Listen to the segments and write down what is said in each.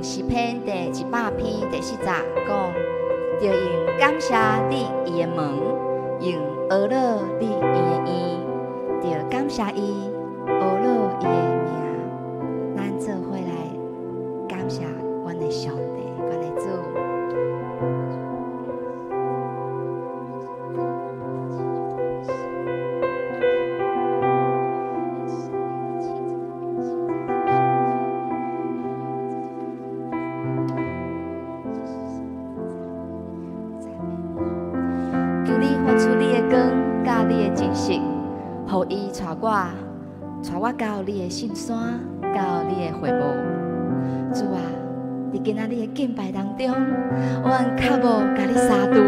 诗篇第100篇第4节讲，就用感谢你伊的门，用阿乐你伊的院，就感谢伊，阿乐伊的名。咱做伙来感谢阮的上帝，阮的主。求你发出你的光，甲你的真实，互伊带我到你的圣山，到你的会幕。主啊，伫今仔日的敬拜当中，阮较无甲你相拄，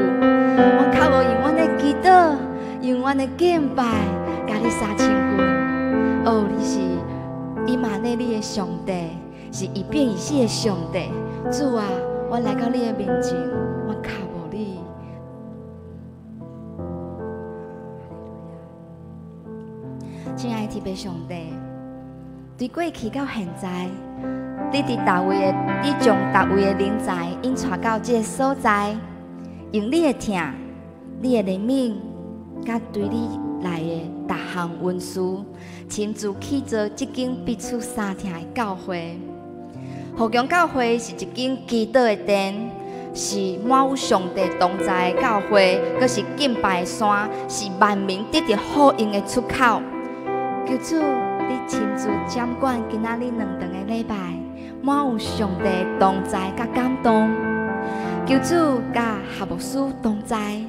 阮较无用阮的祈祷，用阮的敬拜甲你相亲近。哦，你是以马内利的上帝，是一变一死的上帝。主啊，阮来到你的面前，阮较无你。亲爱的天父上帝，对过去到现在，你将大位的人才引带到这个所在，用你的疼、你的怜悯，甲对你来的各项恩赐，亲自去做这间彼此相听的教会。福强教会是一间基督的殿，是满有上帝同在的教会，阁是敬拜的山，是万民得到好运的出口。求主，你亲自掌管今仔日2场的礼拜，满有上帝同在甲感动。求主甲夏牧师同在，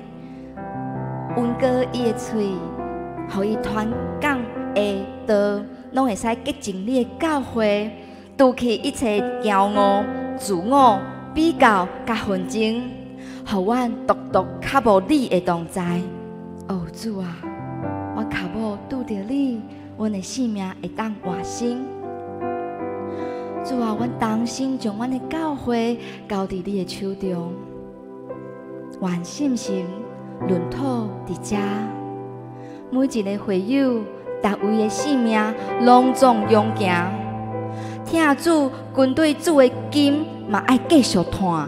温过伊的嘴，互伊传讲的道，拢会使洁净你的教会，除去一切骄傲、自我、比较甲纷争，互阮独较无你的同在。哦，主啊，我较无拄着你。阮的性命会当活生。主啊，阮当心将阮的教会交伫你的手中，愿信心论土伫遮，每一个会友，逐位的性命隆重勇行。听主军队主的金嘛爱继续传，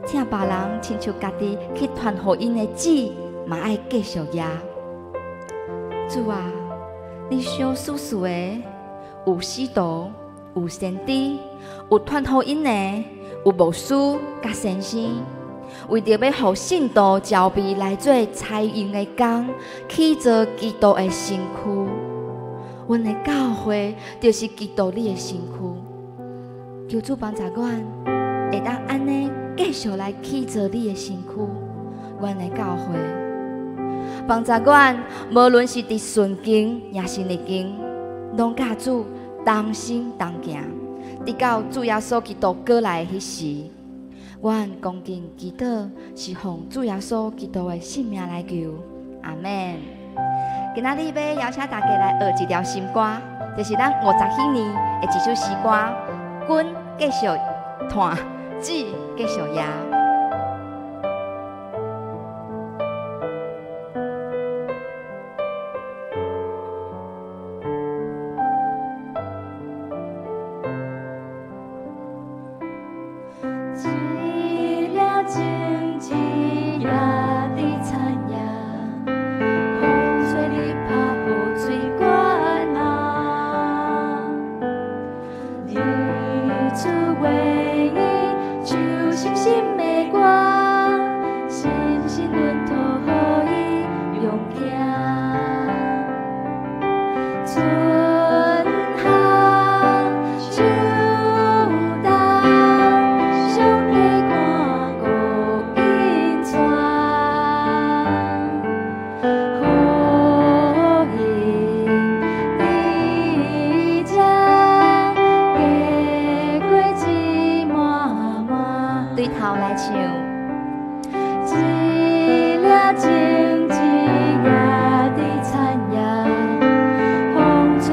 听别人亲像家己去传福音的旨嘛爱继续举。主啊，你想事事的，有使徒，有先知，有传福音的，有牧师甲先生，为着要互信徒招备来做采用的工，去做基督的身躯。阮的教会就是基督你的身躯。求主帮助阮，会当安尼继续来去做你的身躯，阮的教会。帮助阮，无论是伫顺境也是逆境，拢甲主同心同行，直到主耶稣基督过来迄时，阮恭敬祈祷，是奉主耶稣基督的圣名来求，阿门。今仔日要邀请大家来学一条新歌，就是咱57年的一首诗歌，君继续传，子继续摇。情一夜的残夜，风吹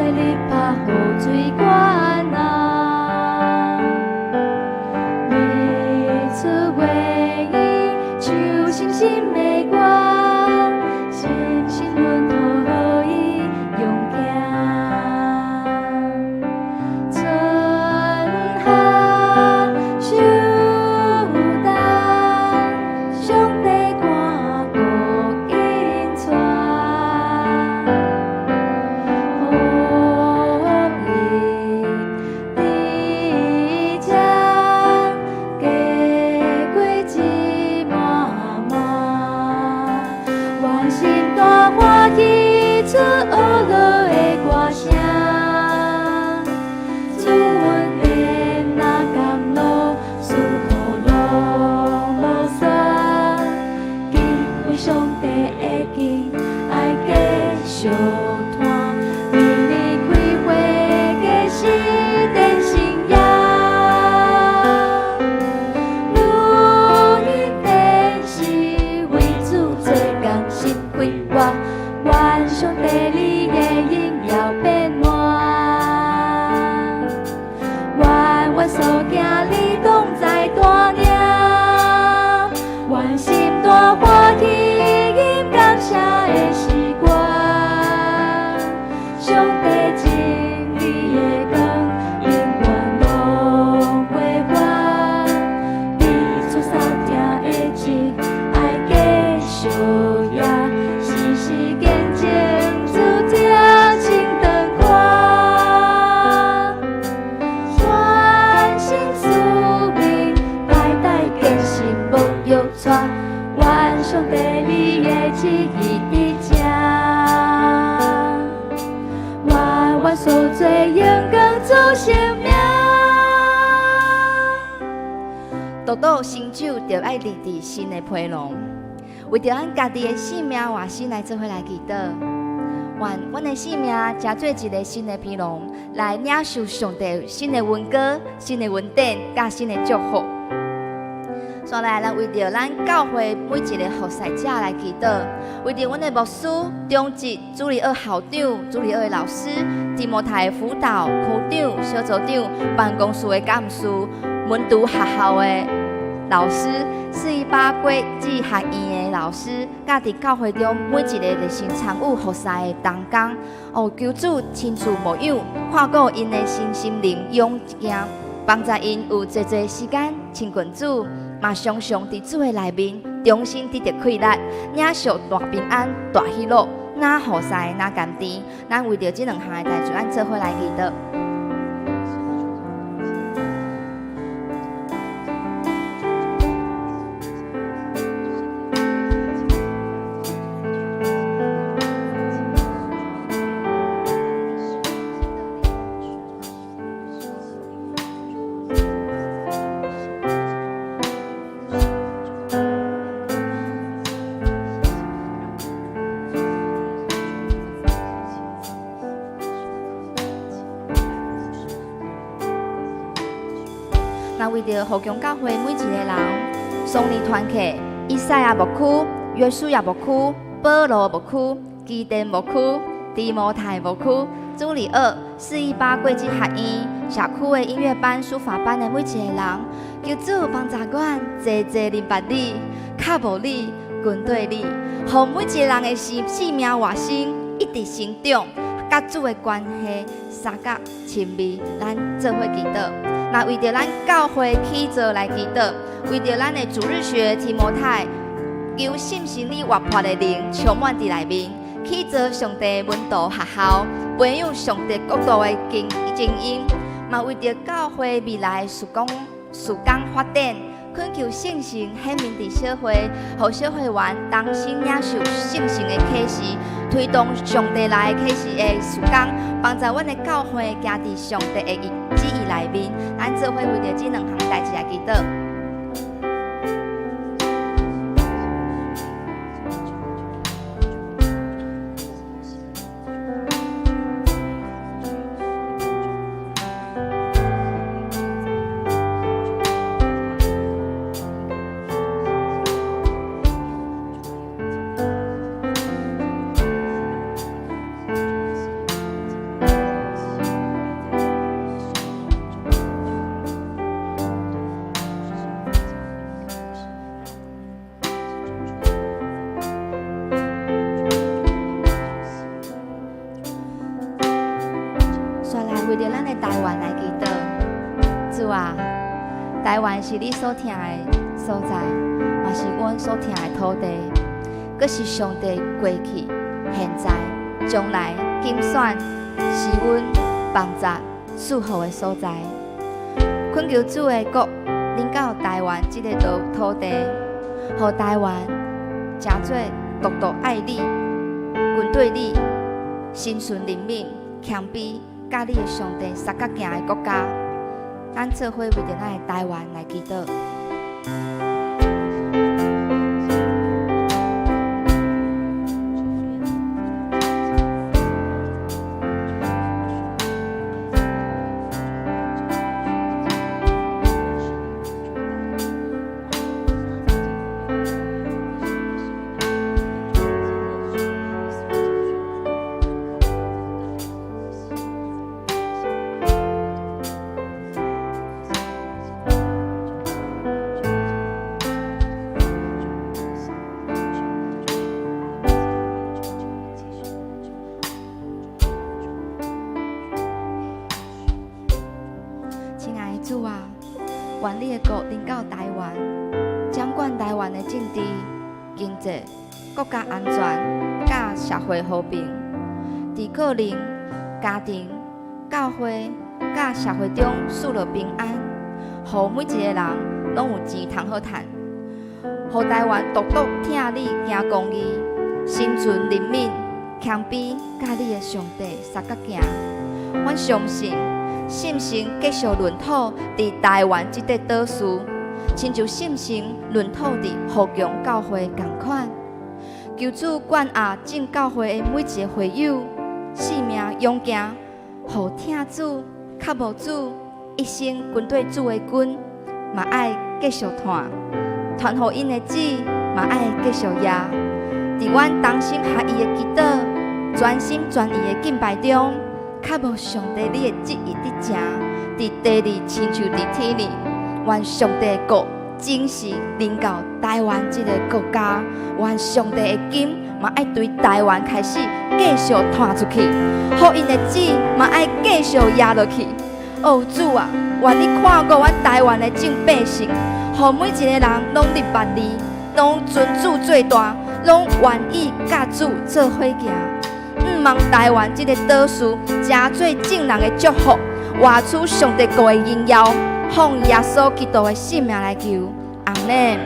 变满。阮所行你拢知大领，阮心大欢喜，吟感谢的诗歌。上帝情你的光，永远拢袂换。彼此相听的情，爱继续也，时时见证主听情长看。全心思命，代代坚信无忧喘。愿上帝你的旨意伫这。我所做永光做生命，祷祷成就就爱立志新的批囊，为着咱家己的性命换心来做伙来祈祷。愿阮的性命成做一个新的批囊，来领受上帝新的恩膏、新的恩典、甲新的祝福。再来，咱为着咱教会每一个服侍者来祈祷，为着阮的牧师、中职、主理二校长、主理二的老师、提摩太的辅导、区长、小组长、办公室的干事、文读学校的老师、418国际学院的老师，甲伫教会中每一个热心参与服侍的同工，哦，求主亲自牧养，看顾因的心灵勇一行，帮助因有多时间亲近主。嘛，常常伫主的内面，重新得到快乐，领受大平安、大喜乐，哪好势哪甘甜。咱为着这两项的代志，咱做伙来祈祷。那为着福强教会每一个人，松尼团契、以赛亚牧区、约书亚牧区、保罗牧区、基甸牧区、提摩太牧区、主理二、418国际学院、社区的音乐班、书法班的每一个人，求主帮助阮，济济明白你、较无你、军队你，互每一个人的性命活心一直成长，甲主的关系相甲亲密，咱做伙祈祷。那为着咱教会起造来祈祷，为着咱的主日学提摩太，求信心里活泼的灵充满伫内面，起造上帝文道学校，培养上帝国度的精英，嘛为着教会未来事工发展，恳求圣神显明伫小会，互小会员当心领受圣神的启示，推动上帝来启示的事工，帮助阮的教会行伫上帝的旨意内面。咱做伙为着这两项代志来祈祷。为着咱的台湾来祈祷，主啊，台湾是你所疼的所在，也是阮所疼的土地，阁是上帝过去、现在、将来竞选是阮帮助祝福的所在。恳求主的国临到台湾这个土地，互台湾真做独独爱你、军队你、心顺人民、谦卑。甲你的上帝相甲行的国家，咱做伙为着咱的台湾来祈祷。主啊，愿你的国临到台湾，掌管台湾的政治、经济、国家安全、甲社会和平，伫个人、家庭、教会、甲社会中树立平安，互每一个人拢有钱通好趁，互台湾独独听你行公义，心存怜悯、谦卑，甲你的上帝相甲行。阮相信。信心继续润土伫台湾这块岛屿，亲像信心润土伫福强教会同款。求主管压正教会的每一个会友，性命勇行，互听主、较无主，一生跟对主的军，嘛爱继续传互因的子，嘛爱继续耶。伫阮同心合意的祈祷，全心全意的敬拜中。较无上帝你的旨意伫正，伫地里亲像伫天里，愿上帝的国真实临到台湾这个国家，愿上帝的金嘛爱对台湾开始继续传出去，好因的旨嘛爱继续压落去。哦主啊，愿你看顾阮台湾的众百姓，互每一个人拢立万你，拢尊主最大，拢愿意甲主做伙行。望台湾这个岛屿加做正人的祝福，活出上帝国的荣耀，奉耶稣基督的性命来求，阿门。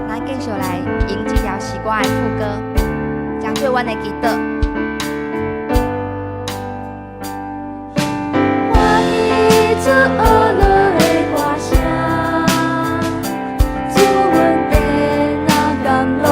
咱继续来迎这条诗歌的副歌，将做阮的祈祷。我一直学落的歌声，主阮的那甘露。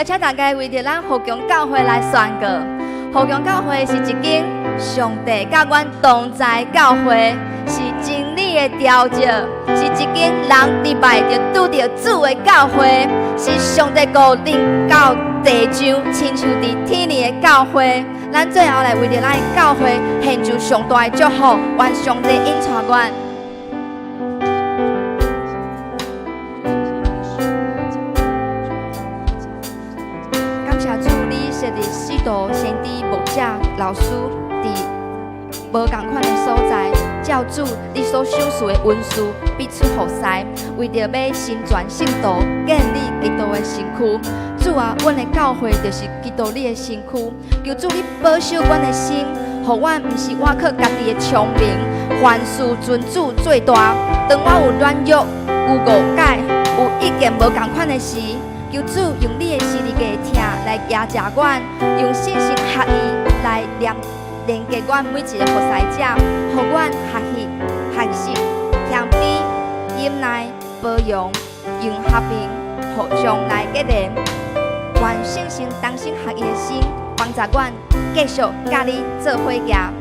请大家为着咱福强教会来宣告，福强教会是一间上帝甲阮同在教会，是真理的调照，是一间人礼拜着拄着主的教会，是上帝国临到地上，亲像伫天里的教会。咱最后来为着咱的教会献上上大的祝福，愿上帝引带阮。伫许多先知、牧者、老师，伫无同款的所在，照主你所赏赐的恩赐，必出服侍，为着要伸传圣道，建立基督的身躯。主啊，阮的教会就是基督你的身躯，求主你保守阮的心，互阮毋是我靠家己的聪明，凡事尊主最大。当我有软弱、有误解、有意见无同款的时，求主用你的实力给听来压制阮，用信心合意来连接阮每一个服侍者，互阮学习、谦卑、忍耐、包容，用和平、互相来结连。愿信心同心合意的心，帮助阮继续甲你做伙行。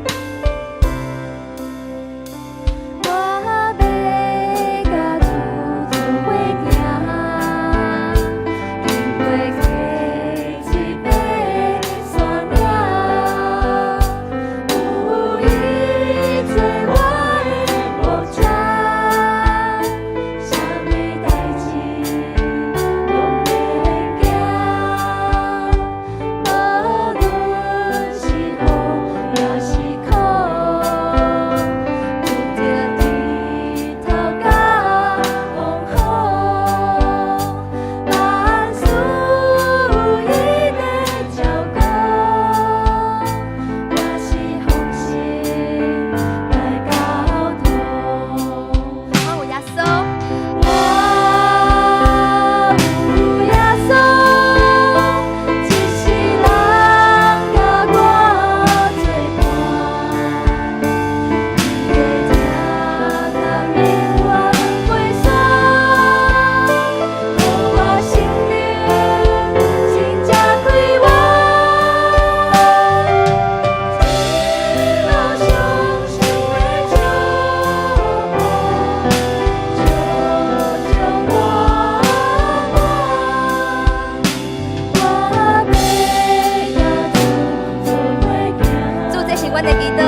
阮的祈祷。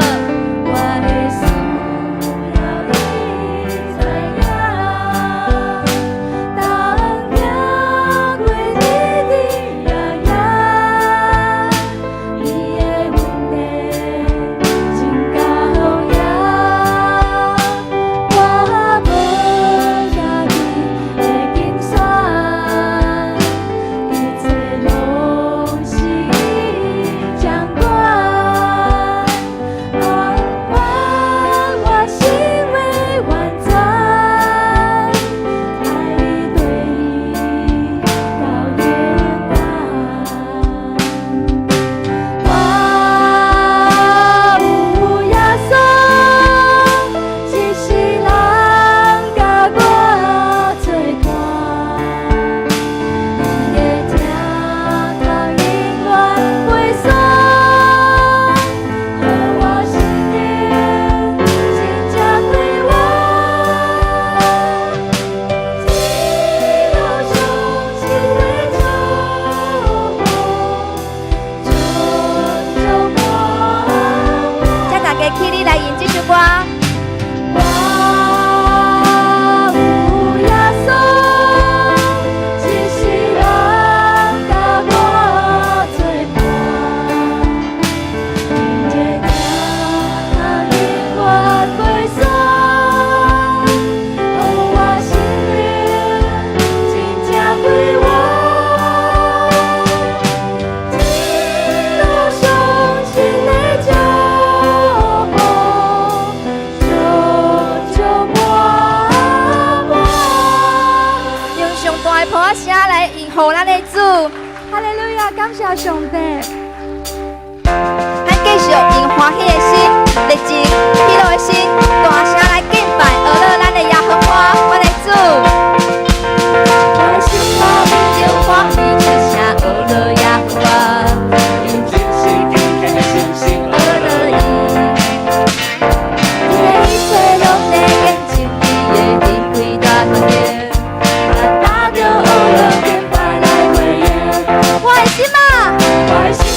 我的心了已知影，当行过日日夜夜，你的问题真够野，我无甲你的紧选，一切拢是你掌管。我心为完全，爱你对你到永远。我有耶稣，一世人甲我作伴，你的疼痛永远袂散，互我心灵真正归我，一路上是为祝福，请大家起立来演这首歌。我有耶稣，一世人甲我作伴，你的疼永远袂散，互我心灵真正归我，一路上是你祝福，用上大的歌声来迎候咱的主，哈利路亚！感谢上帝。咱继续用欢喜的心、热情、喜乐的心，大声来敬拜、阿乐咱的耶和华，阮的主。我的心里面有欢喜之声，阿乐耶和华，用真实敬虔的心心阿乐伊。你的一切拢在眼睛里的智慧大团结，我拿着阿乐敬拜来回应。我的心啊，我的心。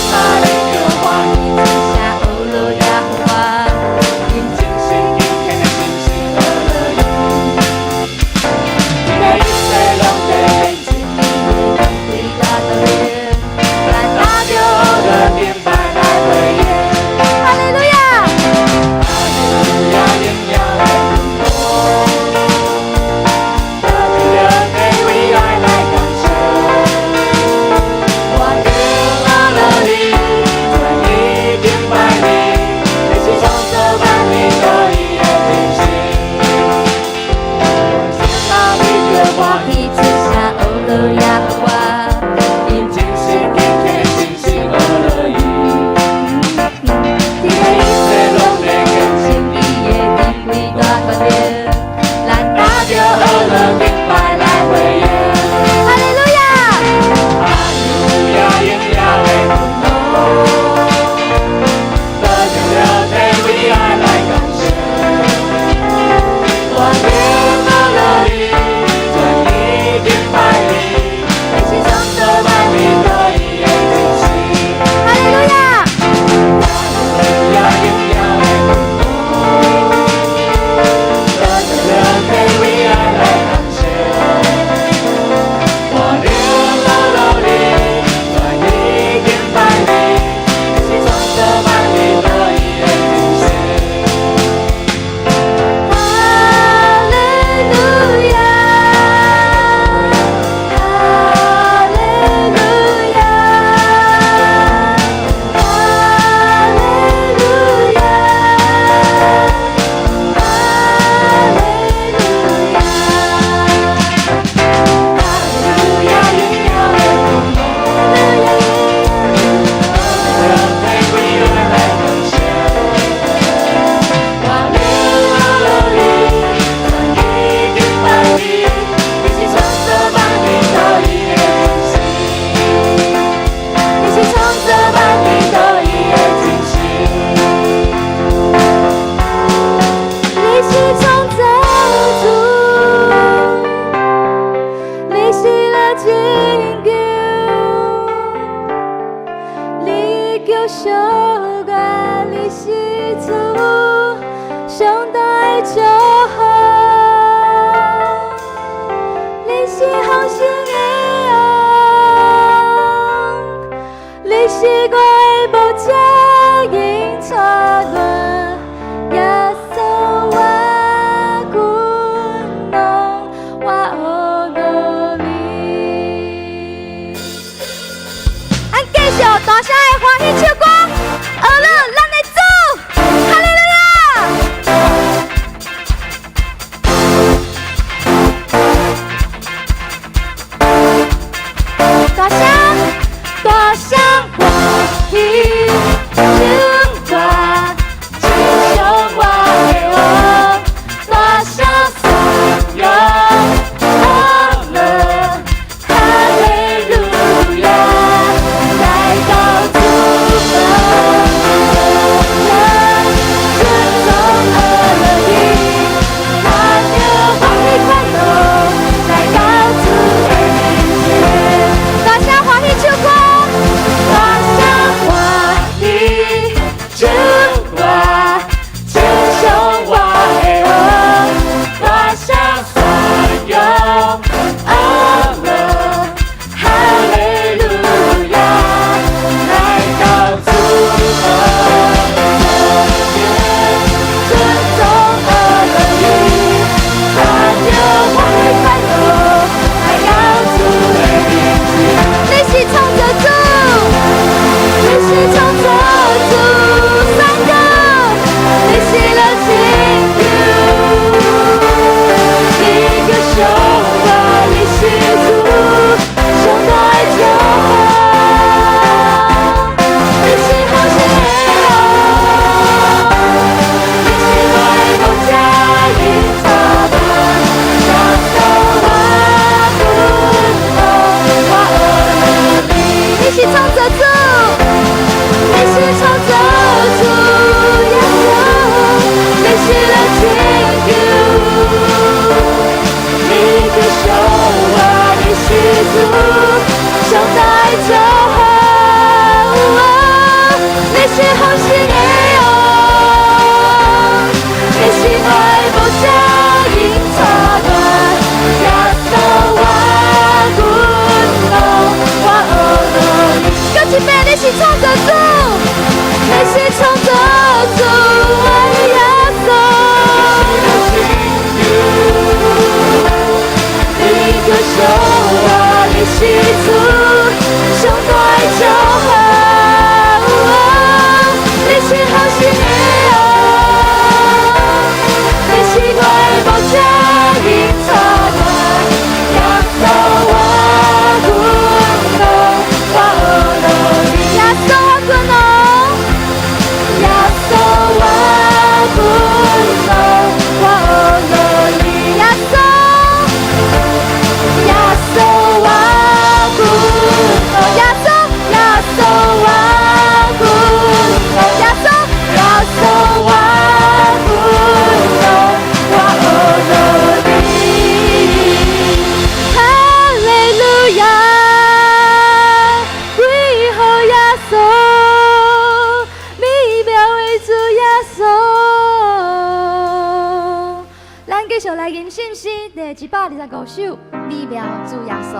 叫小我，你是主上大祝福，你是丰盛的王，你是我的牧者，引带我，耶稣我君王，我学了你。咱继续大声的欢喜唱歌，学了咱的主，哈利路亚！大声，大声欢喜唱歌，唱上我的王，大声颂扬，阿门，哈利路亚，来到主的人，尊重而乐意，他就欢喜快乐，来到主的面前，大声欢喜唱歌，大声欢喜唱歌，唱上我的王，大声颂扬，阿门，哈利路亚，来到主的面前，尊重而乐意，他就欢喜快乐，来到主的面前。你是唱着主，你是唱着主，三个，你是了情主，你个手啊，你是主，上大祝福，你是好心的王，你是我的牧者，引导我，耶稣我君王，我学了你。你是唱着主，你是唱着主，耶稣，你是了情主，你的手啊，你是主，上大祝福，你是好心的王，你是我的牧者，引导我，耶稣我君王，我学了你。搁一遍，你是唱着主，你是唱着主，我的耶稣。你个手啊，你是主，上大祝福，你是好心的王，你是我的牧者，引导我，耶稣我君王，我学了你。耶稣我君王，耶稣我君王，我学了你。耶稣，耶稣我君王，耶稣，耶稣我君王，耶稣，耶稣我君王，我学了你。哈利路亚，归乎耶稣，美妙的主耶稣。咱继续来吟圣诗第125首，美妙主耶稣。